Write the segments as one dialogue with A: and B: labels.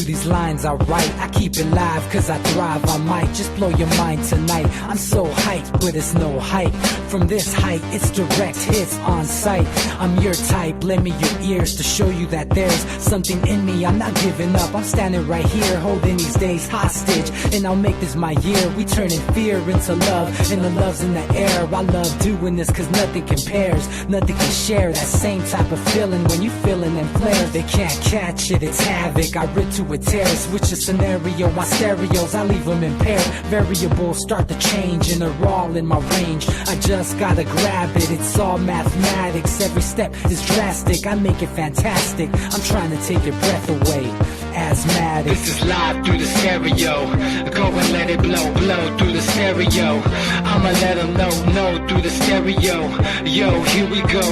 A: these lines I write. I keep it live cause I thrive. I might just blow your mind tonight. I'm so hyped, but it's no hype. From this height, it's direct hits on sight. I'm your type, lend me your ears to show you that there's something in me. I'm not giving up, I'm standing right here, holding these days hostage. And I'll make this my year. We turning fear into love, and the love's in the air. I love doing this cause nothing compares. Nothing can share that same type of feeling when you feeling them flares. They can't catch it, it's havoc. I rip to a tear, switch the scenario on stereos, I leave them impaired. Variables start to change and they're all in my range. I just gotta grab it, it's all mathematics. Every step is drastic, I make it fantastic. I'm trying to take your breath away. Asthmatic.
B: This is live through the stereo. Go and let it blow, blow through the stereo. I'ma let them know through the stereo. Yo, here we go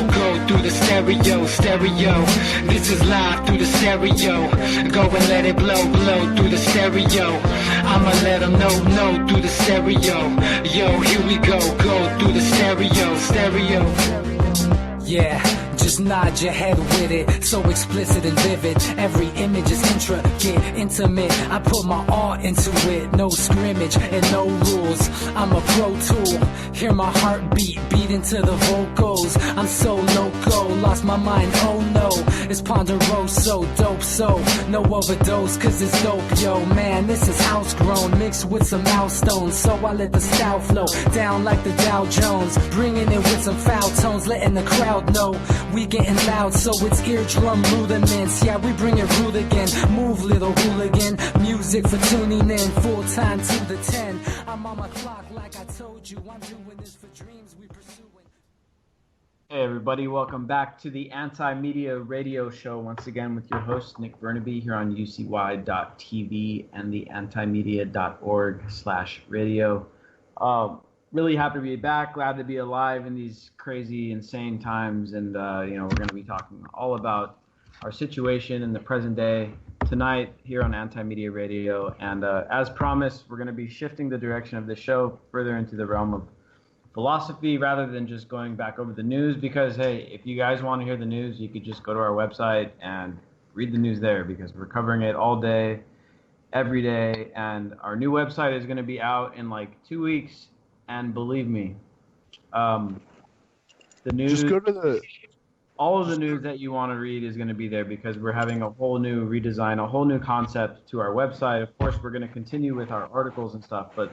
B: through the stereo, stereo. This is live through the stereo. Go and let it blow, blow through the stereo. I'ma let them know through the stereo. Yo, here we go through the stereo, stereo.
A: Yeah, just nod your head with it, so explicit and vivid. Every image is intricate, intimate. I put my all into it, no scrimmage and no rules. I'm a pro tool, hear my heartbeat, beat into the vocals. I'm so loco, lost my mind, oh no. It's ponderoso, dope, so no overdose, cause it's dope, yo. Man, this is house grown, mixed with some milestones. So I let the style flow down like the Dow Jones, bringing it with some foul tones, letting the crowd know we getting loud, so it's eardrum rudiments. Yeah, we bring it rude again. Move, little hooligan. Music for tuning in, full time to the 10. I'm on my clock like I told you. I'm doing this for dreams we pursuing.
C: Hey everybody, welcome back to the Anti-Media Radio Show once again with your host Nick Bernabe here on UCY.tv and the antimedia.org/radio. Really happy to be back, glad to be alive in these crazy, insane times, and we're going to be talking all about our situation in the present day tonight here on Anti-Media Radio. And as promised, we're going to be shifting the direction of the show further into the realm of philosophy rather than just going back over the news, because hey, if you guys want to hear the news, you could just go to our website and read the news there, because we're covering it all day, every day, and our new website is going to be out in like 2 weeks. And believe me, the news,
D: just go to
C: all of the news that you want to read is going to be there, because we're having a whole new redesign, a whole new concept to our website. Of course, we're going to continue with our articles and stuff, but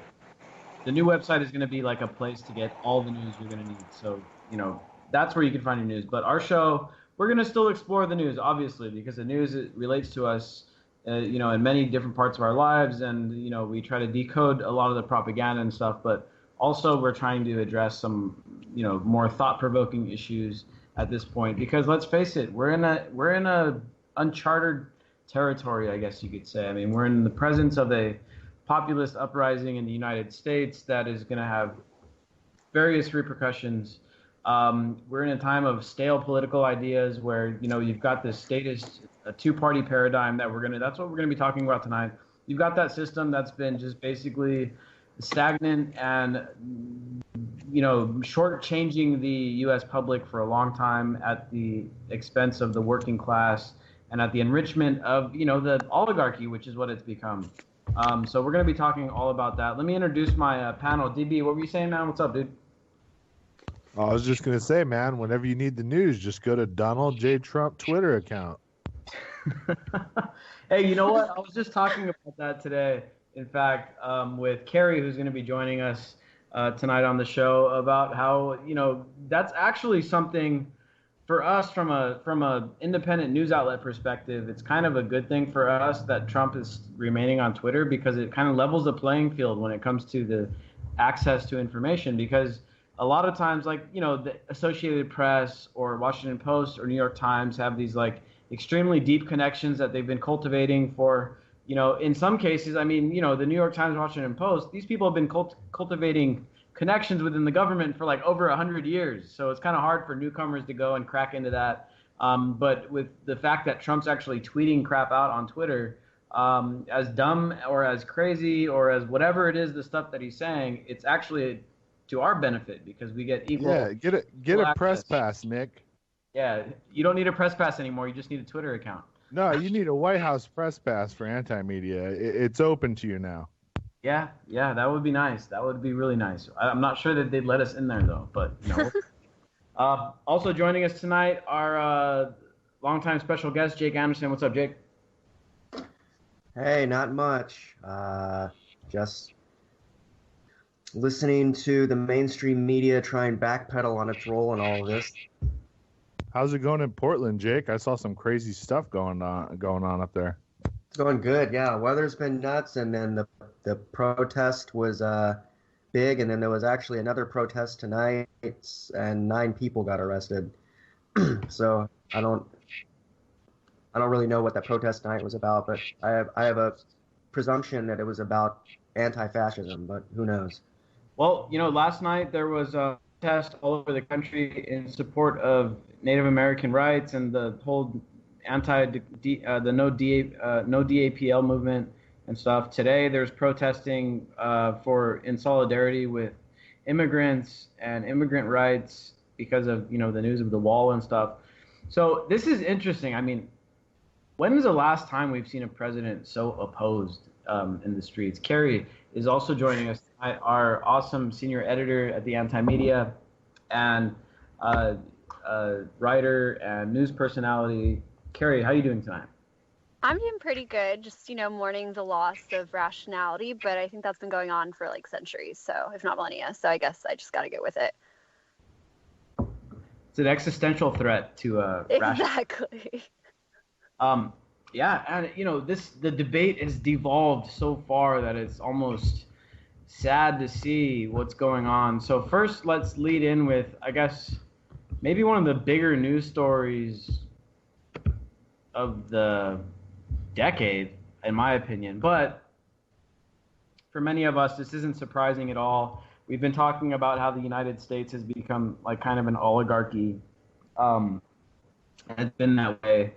C: the new website is going to be like a place to get all the news you're going to need. So, that's where you can find your news. But our show, we're going to still explore the news, obviously, because the news relates to us, in many different parts of our lives. And, we try to decode a lot of the propaganda and stuff, but also, we're trying to address some, more thought-provoking issues at this point, because let's face it, we're in a uncharted territory, I guess you could say. I mean, we're in the presence of a populist uprising in the United States that is going to have various repercussions. We're in a time of stale political ideas where, you've got this statist, a two-party paradigm that's what we're going to be talking about tonight. You've got that system that's been just basically stagnant and, shortchanging the U.S. public for a long time at the expense of the working class and at the enrichment of, the oligarchy, which is what it's become. So we're going to be talking all about that. Let me introduce my panel. DB, what were you saying, man? What's up, dude?
D: I was just going to say, man, whenever you need the news, just go to Donald J. Trump Twitter account.
C: Hey, you know what? I was just talking about that today. In fact, with Carrie, who's going to be joining us tonight on the show, about how, that's actually something for us from a independent news outlet perspective. It's kind of a good thing for us that Trump is remaining on Twitter, because it kind of levels the playing field when it comes to the access to information. Because a lot of times, like, the Associated Press or Washington Post or New York Times have these like extremely deep connections that they've been cultivating for, in some cases, I mean, the New York Times, Washington Post, these people have been cultivating connections within the government for like over 100 years. So it's kind of hard for newcomers to go and crack into that. But with the fact that Trump's actually tweeting crap out on Twitter, as dumb or as crazy or as whatever it is, the stuff that he's saying, it's actually to our benefit, because we get equal.
D: Yeah, get a press pass, Nick.
C: Yeah, you don't need a press pass anymore. You just need a Twitter account.
D: No, you need a White House press pass for anti-media. It's open to you now.
C: Yeah, that would be nice. That would be really nice. I'm not sure that they'd let us in there though, but also joining us tonight, our longtime special guest, Jake Anderson. What's up, Jake?
E: Hey, not much. Just listening to the mainstream media try and backpedal on its role in all of this.
D: How's it going in Portland, Jake? I saw some crazy stuff going on up there.
E: It's going good, yeah. Weather's been nuts, and then the protest was big, and then there was actually another protest tonight, and 9 people got arrested. So I don't really know what that protest tonight was about, but I have a presumption that it was about anti-fascism, but who knows?
C: Well, last night there was a protest all over the country in support of Native American rights and the whole the no DAPL movement and stuff. Today there's protesting in solidarity with immigrants and immigrant rights because of the news of the wall and stuff. So this is interesting. I mean, when is the last time we've seen a president so opposed in the streets? Carrie is also joining us tonight, our awesome senior editor at the Anti-Media and writer and news personality. Carrie, how are you doing tonight?
F: I'm doing pretty good, just, mourning the loss of rationality, but I think that's been going on for like centuries, so if not millennia, so I guess I just got to get with it.
C: It's an existential threat to
F: Exactly.
C: Yeah, and the debate has devolved so far that it's almost sad to see what's going on. So first, let's lead in with, I guess, maybe one of the bigger news stories of the decade, in my opinion. But for many of us, this isn't surprising at all. We've been talking about how the United States has become like kind of an oligarchy. It's been that way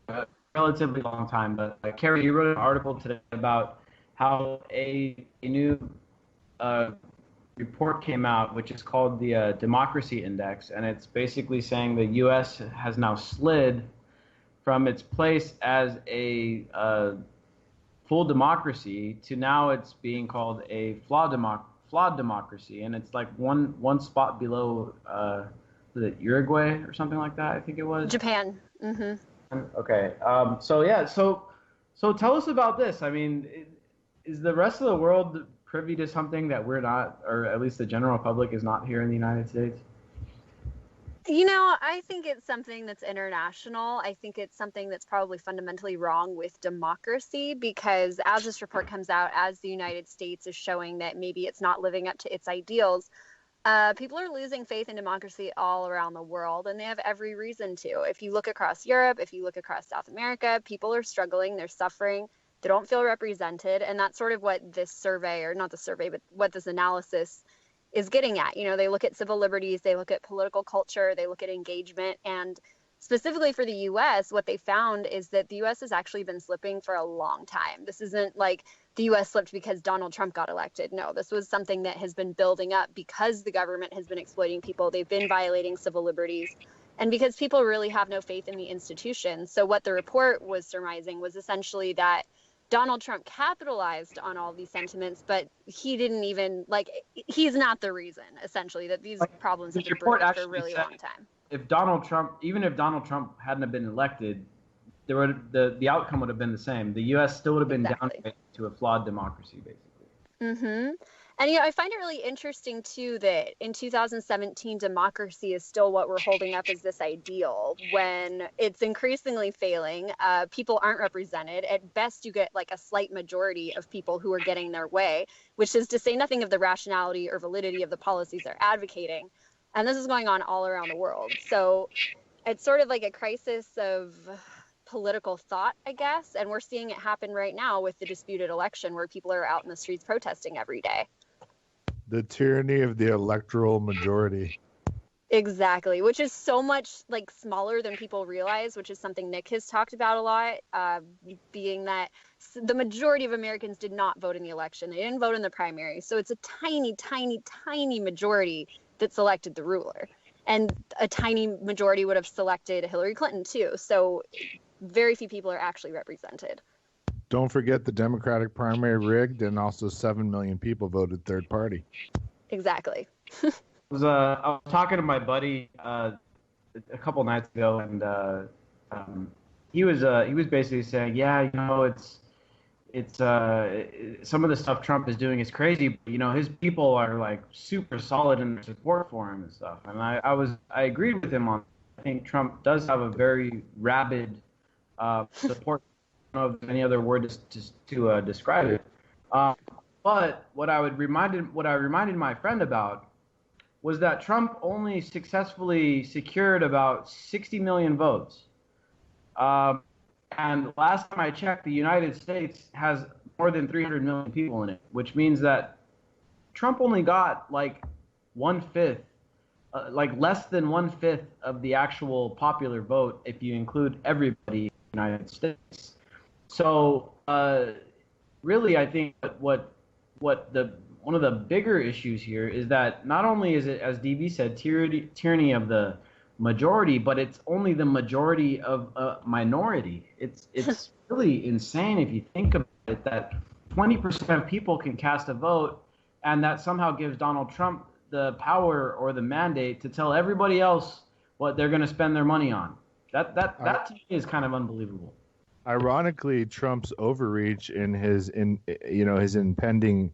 C: for a relatively long time. But Carrie, you wrote an article today about how a new report came out, which is called the Democracy Index, and it's basically saying the U.S. has now slid from its place as a full democracy to now it's being called a flawed democracy, and it's like one spot below was it Uruguay or something like that? I think it was
F: Japan. Mm-hmm.
C: Okay. So tell us about this. I mean, is the rest of the world privy to something that we're not, or at least the general public is not here in the United States?
F: I think it's something that's international. I think it's something that's probably fundamentally wrong with democracy, because as this report comes out, as the United States is showing that maybe it's not living up to its ideals, people are losing faith in democracy all around the world, and they have every reason to. If you look across Europe, if you look across South America, people are struggling, they're suffering, they don't feel represented, and that's sort of what this survey, or not the survey, but what this analysis is getting at. They look at civil liberties, they look at political culture, they look at engagement, and specifically for the U.S., what they found is that the U.S. has actually been slipping for a long time. This isn't like the U.S. slipped because Donald Trump got elected. No, this was something that has been building up because the government has been exploiting people. They've been violating civil liberties, and because people really have no faith in the institutions. So what the report was surmising was essentially that Donald Trump capitalized on all these sentiments, but he didn't even, he's not the reason, essentially, that these problems have been brewing for a really long time.
C: Even if Donald Trump hadn't have been elected, the outcome would have been the same. The U.S. still would have been downgraded to a flawed democracy, basically.
F: Mm-hmm. And, I find it really interesting, too, that in 2017, democracy is still what we're holding up as this ideal when it's increasingly failing. People aren't represented. At best, you get a slight majority of people who are getting their way, which is to say nothing of the rationality or validity of the policies they're advocating. And this is going on all around the world. So it's sort of like a crisis of political thought, I guess. And we're seeing it happen right now with the disputed election, where people are out in the streets protesting every day.
D: The tyranny of the electoral majority.
F: Exactly, which is so much smaller than people realize, which is something Nick has talked about a lot, being that the majority of Americans did not vote in the election. They didn't vote in the primary. So it's a tiny, tiny, tiny majority that selected the ruler. And a tiny majority would have selected Hillary Clinton, too. So very few people are actually represented.
D: Don't forget the Democratic primary rigged, and also 7 million people voted third party.
F: Exactly.
C: I was talking to my buddy a couple nights ago, and he was basically saying, yeah, it's some of the stuff Trump is doing is crazy, but his people are like super solid in their support for him and stuff. And I agreed with him on. I think Trump does have a very rabid support. I don't know if any other word to describe it. But what I reminded my friend about was that Trump only successfully secured about 60 million votes. And last time I checked, the United States has more than 300 million people in it, which means that Trump only got like 1/5, like less than 1/5 of the actual popular vote if you include everybody in the United States. So really, I think one of the bigger issues here is that not only is it, as DB said, tyranny of the majority, but it's only the majority of a minority. It's really insane if you think about it, that 20% of people can cast a vote, and that somehow gives Donald Trump the power or the mandate to tell everybody else what they're going to spend their money on. That to me is kind of unbelievable.
D: Ironically, Trump's overreach in his impending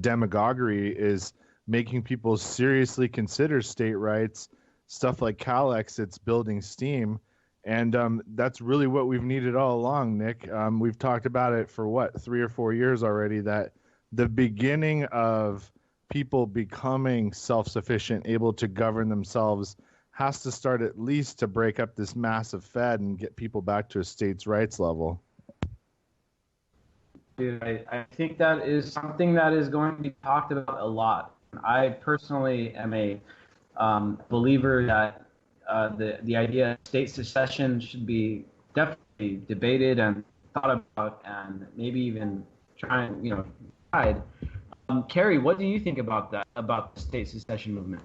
D: demagoguery is making people seriously consider state rights. Stuff like Calex, it's building steam, and that's really what we've needed all along, Nick. We've talked about it for 3 or 4 years already, that the beginning of people becoming self-sufficient, able to govern themselves, has to start at least to break up this massive Fed and get people back to a states' rights level.
C: Dude, I think that is something that is going to be talked about a lot. I personally am a believer that the idea of state secession should be definitely debated and thought about, and maybe even tried. Carrie, what do you think about that, about the state secession movement?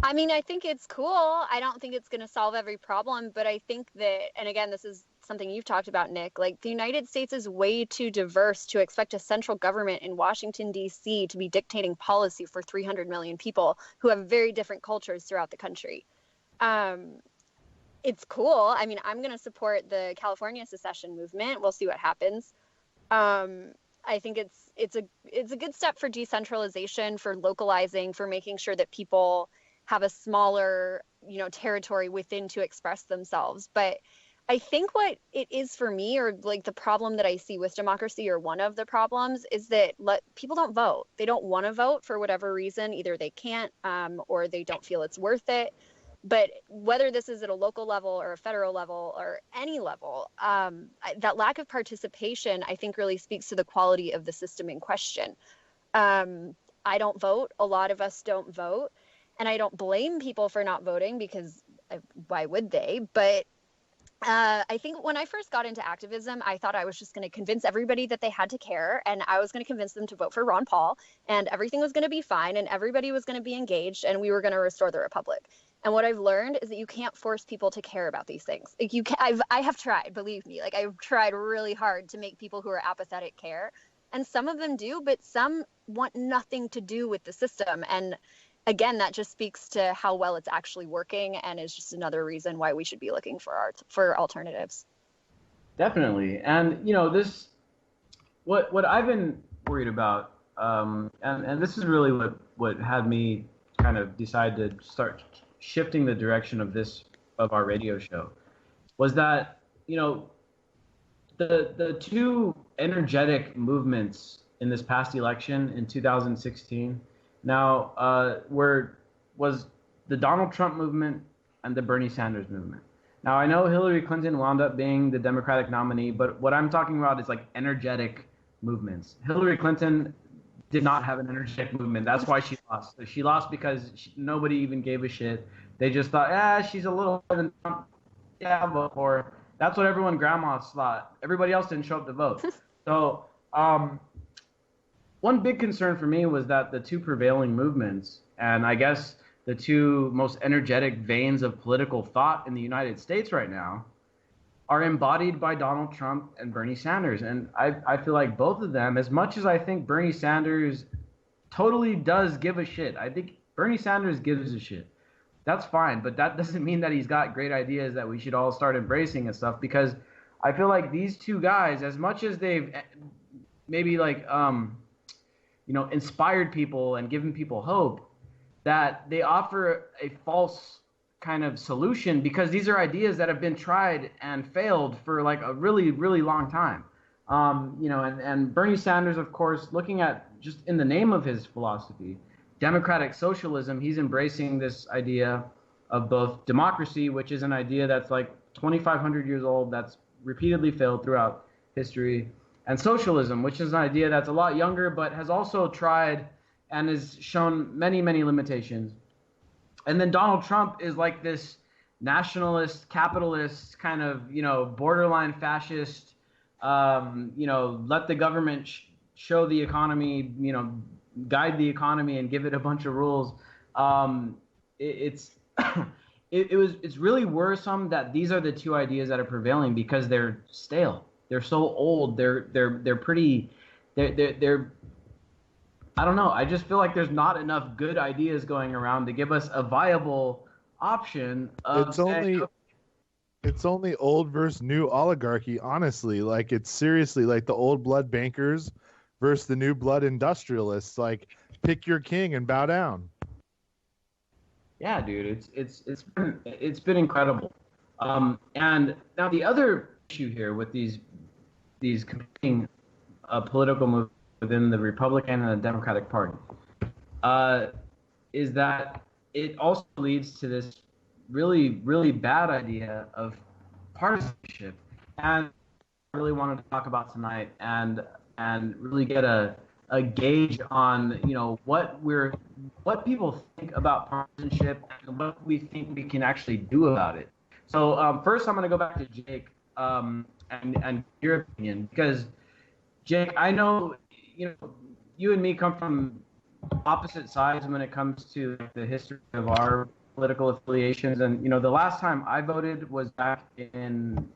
F: I mean, I think it's cool. I don't think it's going to solve every problem, but I think that, and again, this is something you've talked about, Nick, like the United States is way too diverse to expect a central government in Washington, D.C. to be dictating policy for 300 million people who have very different cultures throughout the country. It's cool. I mean, I'm going to support the California secession movement. We'll see what happens. I think it's a good step for decentralization, for localizing, for making sure that people have a smaller, territory within to express themselves. But I think what it is for me, or like the problem that I see with democracy, or one of the problems, is that people don't vote. They don't want to vote for whatever reason. Either they can't, or they don't feel it's worth it. But whether this is at a local level or a federal level or any level, that lack of participation, I think, really speaks to the quality of the system in question. I don't vote. A lot of us don't vote. And I don't blame people for not voting, because why would they? But I think when I first got into activism, I thought I was just going to convince everybody that they had to care, and I was going to convince them to vote for Ron Paul, and everything was going to be fine, and everybody was going to be engaged, and we were going to restore the republic. And what I've learned is that you can't force people to care about these things. Like I have tried, believe me. Like I've tried really hard to make people who are apathetic care, and some of them do, but some want nothing to do with the system. And again, that just speaks to how well it's actually working, and is just another reason why we should be looking for alternatives.
C: Definitely. And what I've been worried about, and this is really what had me kind of decide to start shifting the direction of our radio show, was that the two energetic movements in this past election in 2016 was the Donald Trump movement and the Bernie Sanders movement. Now, I know Hillary Clinton wound up being the Democratic nominee, but what I'm talking about is like energetic movements. Hillary Clinton did not have an energetic movement. That's why she lost. So she lost because nobody even gave a shit. They just thought, she's a little better than Trump. Yeah, vote for her. That's what everyone grandmas thought. Everybody else didn't show up to vote. So one big concern for me was that the two prevailing movements, and I guess the two most energetic veins of political thought in the United States right now, are embodied by Donald Trump and Bernie Sanders. And I feel like both of them, as much as I think Bernie Sanders totally does give a shit, I think Bernie Sanders gives a shit. That's fine, but that doesn't mean that he's got great ideas that we should all start embracing and stuff, because I feel like these two guys, as much as they've maybe like, inspired people and given people hope, that they offer a false kind of solution, because these are ideas that have been tried and failed for like a really, really long time. And Bernie Sanders, of course, looking at just in the name of his philosophy, democratic socialism, he's embracing this idea of both democracy, which is an idea that's like 2,500 years old, that's repeatedly failed throughout history, and socialism, which is an idea that's a lot younger, but has also tried and has shown many, many limitations. And then Donald Trump is like this nationalist, capitalist, kind of, borderline fascist, let the government show the economy, guide the economy and give it a bunch of rules. It's really worrisome that these are the two ideas that are prevailing, because they're stale. They're so old. They're I don't know. I just feel like there's not enough good ideas going around to give us a viable option.
D: It's only old versus new oligarchy, honestly. Like, it's seriously like the old blood bankers versus the new blood industrialists. Like, pick your king and bow down.
C: Yeah, dude, it's been incredible. And now the other issue here with these competing political movements within the Republican and the Democratic Party is that it also leads to this really, really bad idea of partisanship. And I really wanted to talk about tonight and really get a gauge on what people think about partisanship and what we think we can actually do about it. So first, I'm going to go back to Jake and your opinion, because Jake, I know you and me come from opposite sides when it comes to the history of our political affiliations. And the last time I voted was back in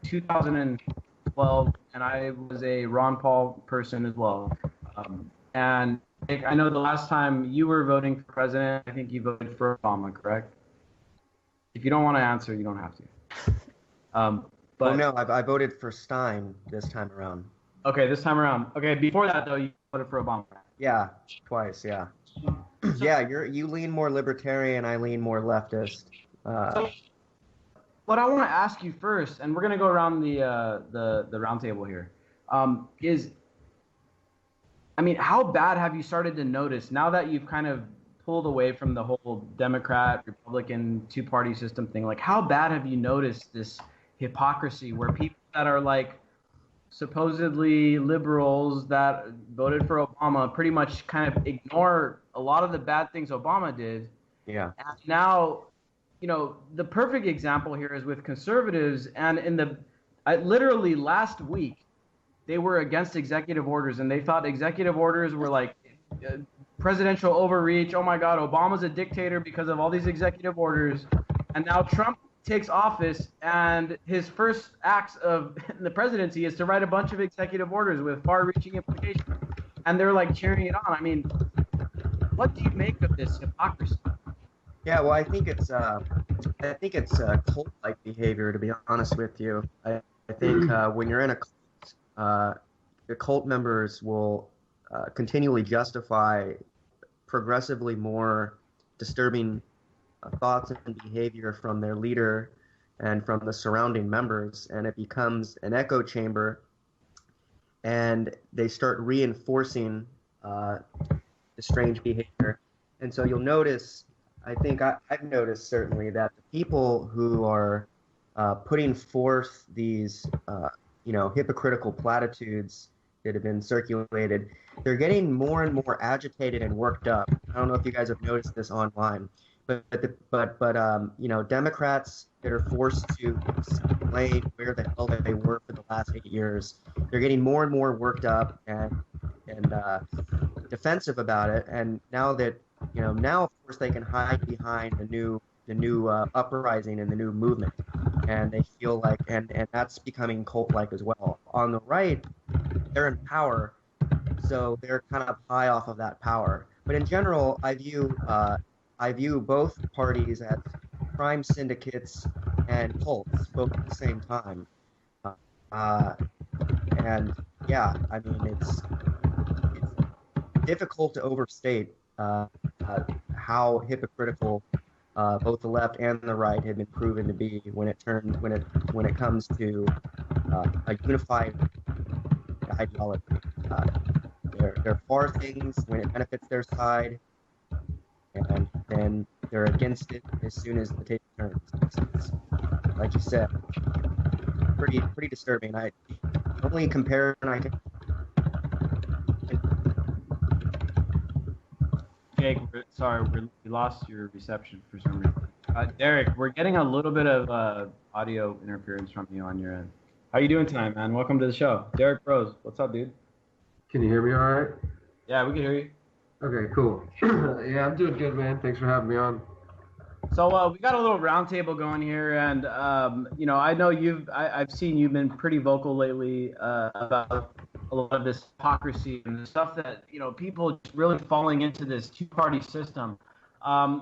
C: 2012, and I was a Ron Paul person as well. And I know the last time you were voting for president, I think you voted for Obama, correct? If you don't want to answer, you don't have to. But
E: no, I voted for Stein this time around.
C: Okay, this time around. Okay, before that though, you voted for Obama.
E: Yeah, twice. Yeah. Yeah, you lean more libertarian. I lean more leftist.
C: So, what I want to ask you first, and we're gonna go around the round table here, is, how bad have you started to notice now that you've kind of pulled away from the whole Democrat, Republican two-party system thing? Like, how bad have you noticed this hypocrisy where people that are like supposedly liberals that voted for Obama pretty much kind of ignore a lot of the bad things Obama did?
E: Yeah.
C: And now, the perfect example here is with conservatives, and literally last week, they were against executive orders, and they thought executive orders were like presidential overreach. Oh my God, Obama's a dictator because of all these executive orders. And now Trump takes office, and his first acts of the presidency is to write a bunch of executive orders with far-reaching implications. And they're like cheering it on. What do you make of this hypocrisy?
E: Yeah, well, I think it's cult-like behavior, to be honest with you. I think when you're in a cult, the cult members will continually justify progressively more disturbing thoughts and behavior from their leader and from the surrounding members, and it becomes an echo chamber, and they start reinforcing the strange behavior. And so you'll notice, I think I've noticed certainly, that the people who are putting forth these hypocritical platitudes that have been circulated, they're getting more and more agitated and worked up. I don't know if you guys have noticed this online, but Democrats that are forced to explain where the hell they were for the last 8 years, they're getting more and more worked up and defensive about it. And now that now of course they can hide behind the new uprising and the new movement. and they feel like, and that's becoming cult-like as well. On the right, they're in power, so they're kind of high off of that power. But in general, I view both parties as crime syndicates and cults, both at the same time. Uh, and yeah, I mean, it's difficult to overstate how hypocritical both the left and the right have been proven to be when it comes to a unified ideology. They're for things when it benefits their side, and then they're against it as soon as the table turns. It's, like you said, pretty disturbing. I only compare and I can.
C: Jake, we lost your reception for some reason. Derek, we're getting a little bit of audio interference from you on your end. How you doing tonight, man? Welcome to the show. Derek Rose, what's up, dude?
G: Can you hear me all right?
C: Yeah, we can hear you.
G: Okay, cool. Yeah, I'm doing good, man. Thanks for having me on.
C: So we got a little roundtable going here, and I know I've seen you've been pretty vocal lately about a lot of this hypocrisy and the stuff that people really falling into this two-party system.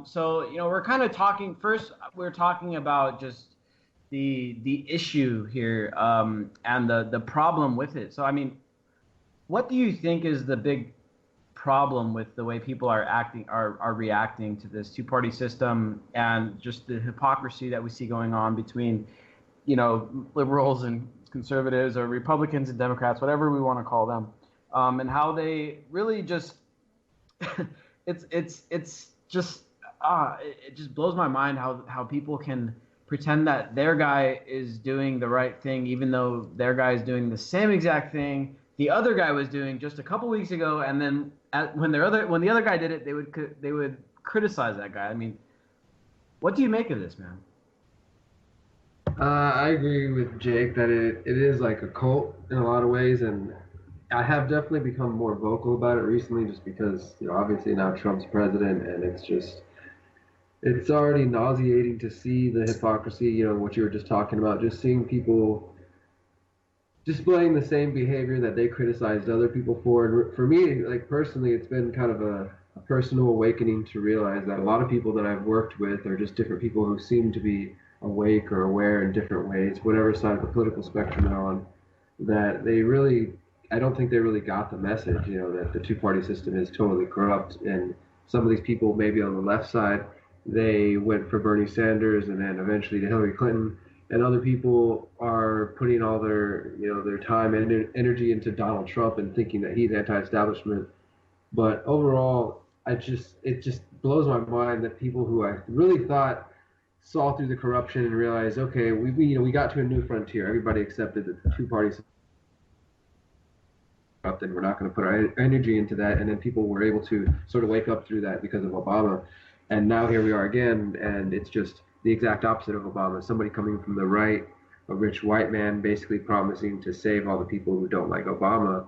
C: So we're kind of talking first. We're talking about just the issue here and the problem with it. So I mean, what do you think is the big problem with the way people are reacting to this two-party system and just the hypocrisy that we see going on between liberals and conservatives or Republicans and Democrats, whatever we want to call them, and how they really just it just blows my mind how people can pretend that their guy is doing the right thing even though their guy is doing the same exact thing the other guy was doing just a couple weeks ago, and then when the other guy did it, they would criticize that guy. I mean, what do you make of this, man?
G: I agree with Jake that it is like a cult in a lot of ways, and I have definitely become more vocal about it recently just because, obviously now Trump's president, and it's already nauseating to see the hypocrisy, what you were just talking about, just seeing people displaying the same behavior that they criticized other people for. And for me, like personally, it's been kind of a personal awakening to realize that a lot of people that I've worked with are just different people who seem to be awake or aware in different ways, whatever side of the political spectrum they're on, that I don't think they really got the message, that the two-party system is totally corrupt. And some of these people, maybe on the left side, they went for Bernie Sanders and then eventually to Hillary Clinton. And other people are putting all their time and energy into Donald Trump and thinking that he's anti-establishment. But overall, it just blows my mind that people who I really thought saw through the corruption and realized, okay, we got to a new frontier. Everybody accepted that the two parties corrupt, and we're not going to put our energy into that. And then people were able to sort of wake up through that because of Obama. And now here we are again, and it's just the exact opposite of Obama. Somebody coming from the right, a rich white man basically promising to save all the people who don't like Obama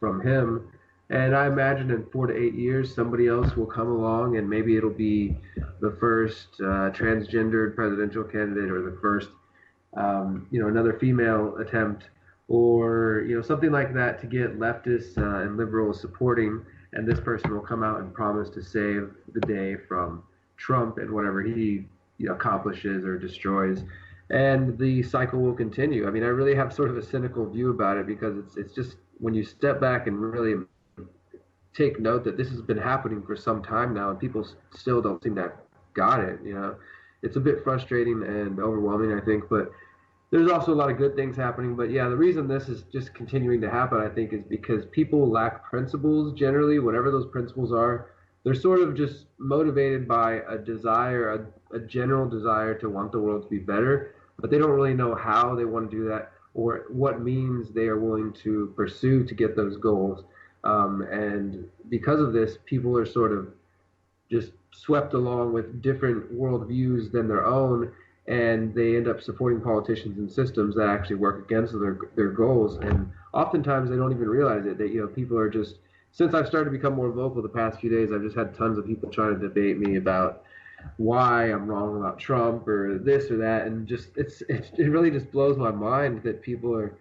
G: from him. And I imagine in 4 to 8 years, somebody else will come along, and maybe it'll be the first transgendered presidential candidate, or the first, another female attempt, or something like that to get leftists and liberals supporting. And this person will come out and promise to save the day from Trump and whatever he accomplishes or destroys, and the cycle will continue. I mean, I really have sort of a cynical view about it because it's just when you step back and really take note that this has been happening for some time now, and people still don't seem to have got it. It's a bit frustrating and overwhelming, I think, but there's also a lot of good things happening. But yeah, the reason this is just continuing to happen, I think, is because people lack principles generally, whatever those principles are. They're sort of just motivated by a desire, a general desire to want the world to be better, but they don't really know how they want to do that or what means they are willing to pursue to get those goals. And because of this, people are sort of just swept along with different worldviews than their own, and they end up supporting politicians and systems that actually work against their goals. And oftentimes they don't even realize it, that people are just, since I've started to become more vocal the past few days, I've just had tons of people trying to debate me about why I'm wrong about Trump or this or that, and just it really just blows my mind that people are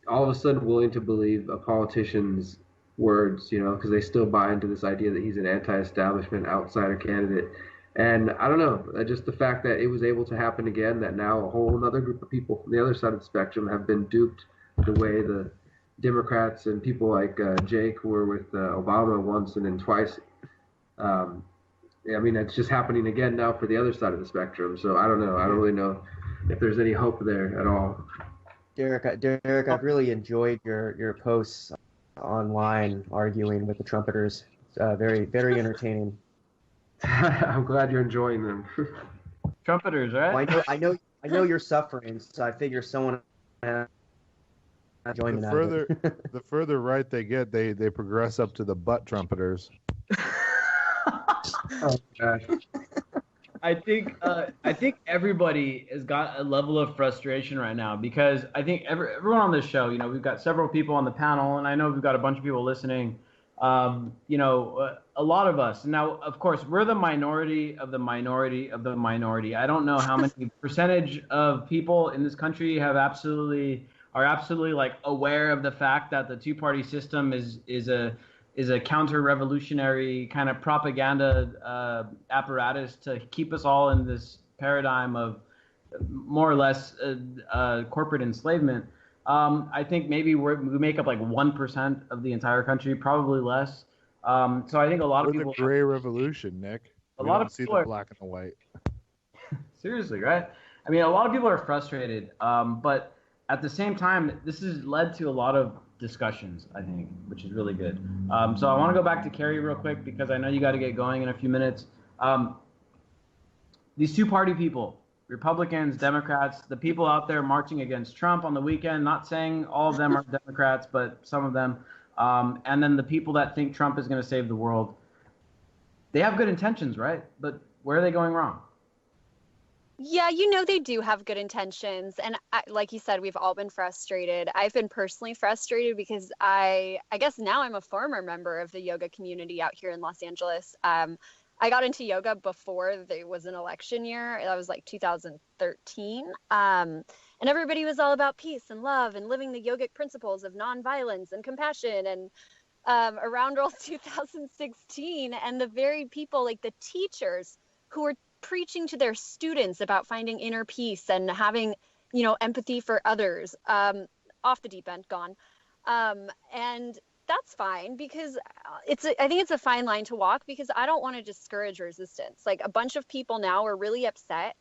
G: all of a sudden willing to believe a politician's words, because they still buy into this idea that he's an anti-establishment outsider candidate. And I don't know, just the fact that it was able to happen again, that now a whole other group of people from the other side of the spectrum have been duped the way the Democrats and people like Jake who were with Obama once and then twice. I mean, it's just happening again now for the other side of the spectrum. So I don't know. I don't really know if there's any hope there at all.
E: Derek, I've really enjoyed your posts online arguing with the trumpeters. Very, very entertaining.
G: I'm glad you're enjoying them.
C: Trumpeters, right?
E: Well, I know you're suffering, so I figure someone enjoyment
D: The further right they get, they progress up to the butt trumpeters.
G: Oh gosh.
C: I think everybody has got a level of frustration right now because I think everyone on this show, we've got several people on the panel, and I know we've got a bunch of people listening. A lot of us. Now, of course, we're the minority of the minority of the minority. I don't know how many percentage of people in this country are absolutely like aware of the fact that the two-party system is a counter-revolutionary kind of propaganda apparatus to keep us all in this paradigm of more or less corporate enslavement. I think maybe we make up like 1% of the entire country, probably less. So I think a lot of people.
D: The gray revolution, Nick. We don't see the black and the white.
C: Seriously, right? I mean, a lot of people are frustrated, but at the same time, this has led to a lot of discussions, I think, which is really good. So I want to go back to Carrie real quick because I know you got to get going in a few minutes. These two-party people, Republicans, Democrats, the people out there marching against Trump on the weekend, not saying all of them are Democrats, but some of them, and then the people that think Trump is going to save the world, they have good intentions, right? But where are they going wrong?
F: Yeah, they do have good intentions. And like you said, we've all been frustrated. I've been personally frustrated because I guess now I'm a former member of the yoga community out here in Los Angeles. I got into yoga before there was an election year. That was like 2013. And everybody was all about peace and love and living the yogic principles of nonviolence and compassion. And around 2016, and the very people, like the teachers who were preaching to their students about finding inner peace and having, empathy for others, off the deep end, gone. And that's fine because I think it's a fine line to walk because I don't want to discourage resistance. Like a bunch of people now are really upset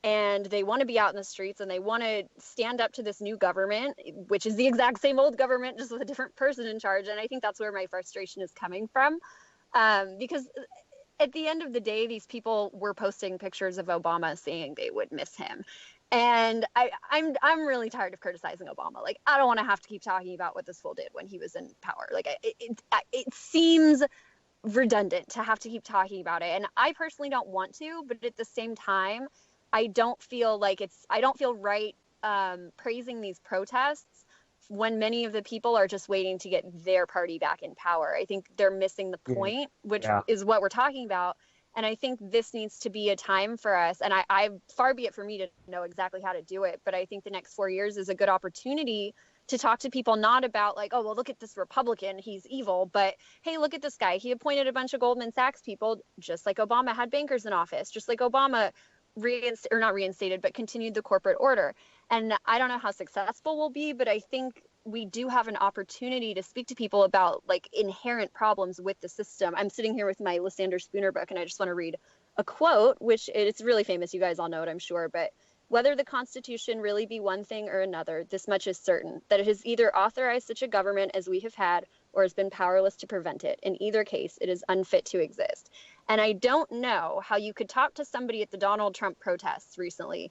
F: and they want to be out in the streets and they want to stand up to this new government, which is the exact same old government, just with a different person in charge. And I think that's where my frustration is coming from, because at the end of the day, these people were posting pictures of Obama saying they would miss him. And I'm really tired of criticizing Obama. Like, I don't want to have to keep talking about what this fool did when he was in power. Like, it seems redundant to have to keep talking about it. And I personally don't want to, but at the same time, I don't feel right praising these protests when many of the people are just waiting to get their party back in power. I think they're missing the point, which is what we're talking about. And I think this needs to be a time for us. And I far be it for me to know exactly how to do it, but I think the next 4 years is a good opportunity to talk to people, not about like, oh, well, look at this Republican, he's evil, but hey, look at this guy. He appointed a bunch of Goldman Sachs people, just like Obama had bankers in office, just like Obama not reinstated, but continued the corporate order. And I don't know how successful we'll be, but I think we do have an opportunity to speak to people about like inherent problems with the system. I'm sitting here with my Lysander Spooner book, and I just want to read a quote, which it's really famous. You guys all know it, I'm sure. But whether the Constitution really be one thing or another, this much is certain, that it has either authorized such a government as we have had or has been powerless to prevent it. In either case, it is unfit to exist. And I don't know how you could talk to somebody at the Donald Trump protests recently,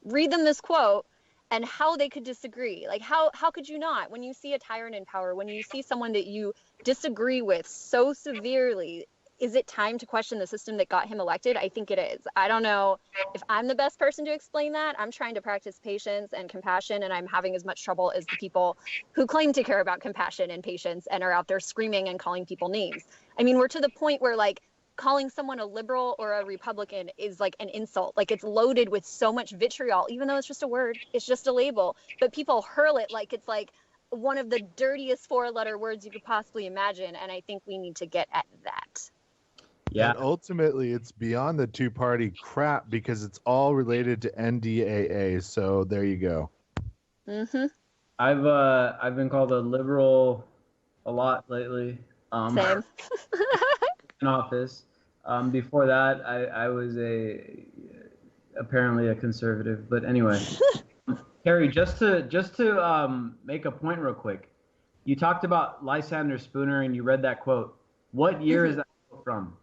F: read them this quote, and how they could disagree. Like, how could you not? When you see a tyrant in power, when you see someone that you disagree with so severely, is it time to question the system that got him elected? I think it is. I don't know if I'm the best person to explain that. I'm trying to practice patience and compassion, and I'm having as much trouble as the people who claim to care about compassion and patience and are out there screaming and calling people names. I mean, we're to the point where, like, calling someone a liberal or a Republican is like an insult. Like, it's loaded with so much vitriol, even though it's just a word, it's just a label. But people hurl it like it's like one of the dirtiest 4-letter words you could possibly imagine. And I think we need to get at that.
C: Yeah.
D: And ultimately, it's beyond the two-party crap because it's all related to NDAA. So there you go.
F: Mm-hmm.
C: I've been called a liberal a lot lately.
F: Same.
C: In office. Before that, I was apparently a conservative. But anyway, Carrie, just to make a point real quick, you talked about Lysander Spooner and you read that quote. What year is that quote from?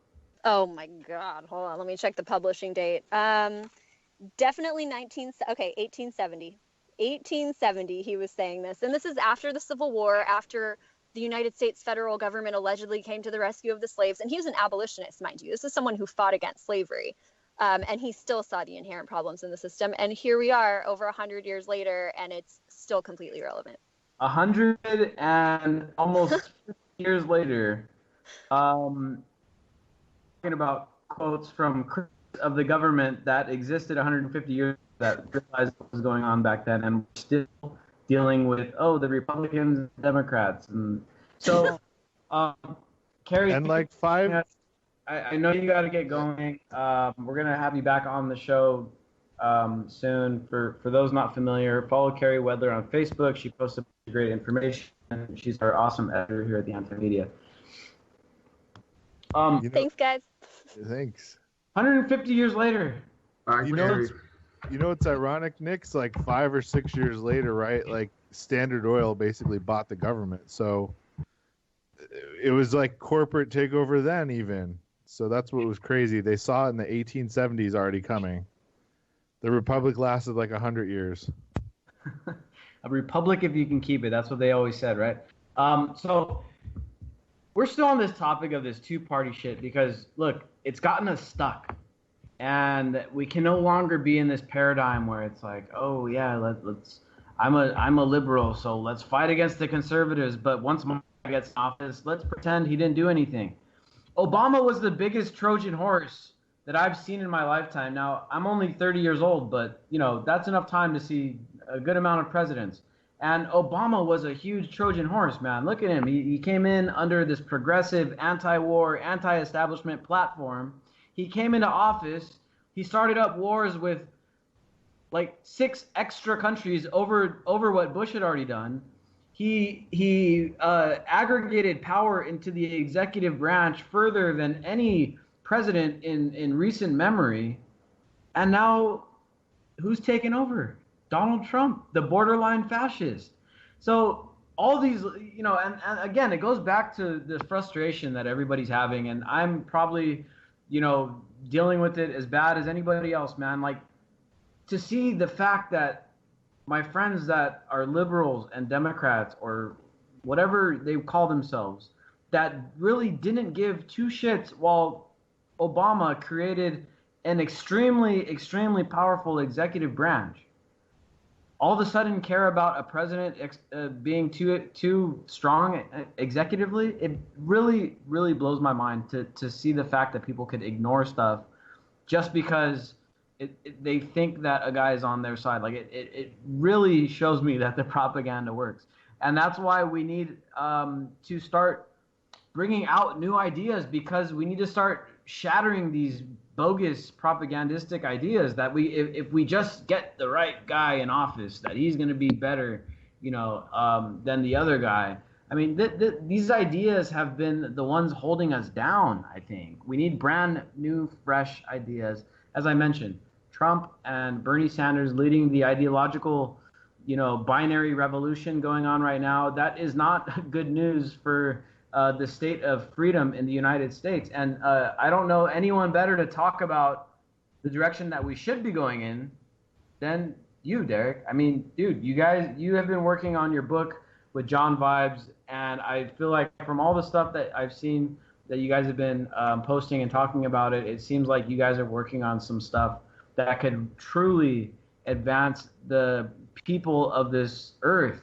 F: Oh my God! Hold on, let me check the publishing date. Definitely 1870. 1870. He was saying this, and this is after the Civil War, after the United States federal government allegedly came to the rescue of the slaves, and he was an abolitionist, mind you. This is someone who fought against slavery, and he still saw the inherent problems in the system. And here we are, over 100 years later, and it's still completely relevant.
C: 100 and almost 50 years later. Talking about quotes from of the government that existed 150 years that realized what was going on back then, and we're still dealing with the Republicans and Democrats. And so Carrie,
D: And like five
C: I know you got to get going. We're gonna have you back on the show soon. For those not familiar, follow Carrie Wedler on Facebook. She posts great information. She's our awesome editor here at the Anti-Media.
F: Thanks, guys.
D: Thanks.
C: 150 years later.
G: All right,
D: You know what's ironic, Nick? It's like 5 or 6 years later, right? Like Standard Oil basically bought the government. So it was like corporate takeover then even. So that's what was crazy. They saw it in the 1870s already coming. The Republic lasted like 100 years.
C: A republic if you can keep it. That's what they always said, right? So we're still on this topic of this two-party shit because, look, it's gotten us stuck. And we can no longer be in this paradigm where it's like, oh, yeah, let's I'm a liberal, so let's fight against the conservatives. But once Mike gets in office, let's pretend he didn't do anything. Obama was the biggest Trojan horse that I've seen in my lifetime. Now, I'm only 30 years old, but, that's enough time to see a good amount of presidents. And Obama was a huge Trojan horse, man. Look at him. He came in under this progressive, anti-war, anti-establishment platform. He came into office. He started up wars with like 6 extra countries over what Bush had already done. He aggregated power into the executive branch further than any president in recent memory. And now, who's taken over? Donald Trump, the borderline fascist. So all these, and again, it goes back to the frustration that everybody's having. And I'm probably, dealing with it as bad as anybody else, man. Like, to see the fact that my friends that are liberals and Democrats or whatever they call themselves, that really didn't give two shits while Obama created an extremely, extremely powerful executive branch, all of a sudden care about a president being too strong executively. It really, really blows my mind to see the fact that people could ignore stuff just because they think that a guy is on their side. Like it really shows me that the propaganda works. And that's why we need to start bringing out new ideas, because we need to start shattering these bogus propagandistic ideas that if we just get the right guy in office, that he's going to be better, than the other guy. I mean, these ideas have been the ones holding us down, I think. We need brand new, fresh ideas. As I mentioned, Trump and Bernie Sanders leading the ideological, binary revolution going on right now. That is not good news for the state of freedom in the United States. And I don't know anyone better to talk about the direction that we should be going in than you, Derek. I mean, dude, you have been working on your book with John Vibes, and I feel like from all the stuff that I've seen that you guys have been posting and talking about it seems like you guys are working on some stuff that could truly advance the people of this earth